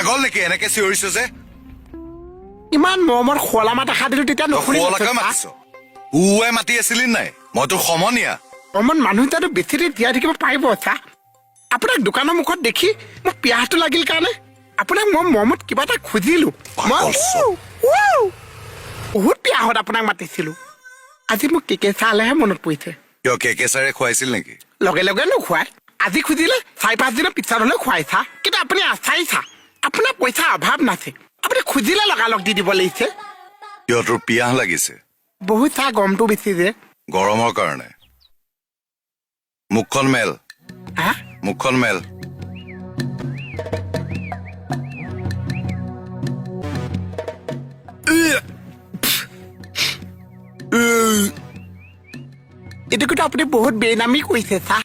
পাগল নেকি এনেকে চিঞৰিছ যে ইমান মৰমৰ খোলা মাত দেখা দিলো তেতিয়া শুৱলাকে মাতিছ উৱাই মাতি আছিলি নাই মই তোৰ সমনীয়া অমন মানুহ এটাতো বেছি দেৰি জীয়াই থাকিব পাৰিব চা আপোনাক দোকানৰ মুখত দেখি মোৰ পিয়াহটো লাগিল কাৰণে আপোনাক মই মৰমত কিবা এটা খুজিলো বহুত পিয়াহত আপোনাক মাতিছিলো আজি মোক কেকে চালেহে মনত পৰিছে কিয় কেকে চাৰে খুৱাইছিল নেকি লগে লগে নোখোৱাই আজি খুজিলে 4-5 দিনৰ পিছত হলেও খুৱাই চা কিন্তু আপুনি আচাই চা আপোনাৰ পইচা অভাৱ নাছে আপুনি খুজিলে লগালগ দি দিব লাগিছে কিয় তোৰ পিয়াহ লাগিছে বহুত চাহ গৰমটো বেছি যে গৰমৰ কাৰণে মুখখন মেল হা মুখখন মেল এইটো কিন্তু আপুনি বহুত বেনামী কৰিছে চা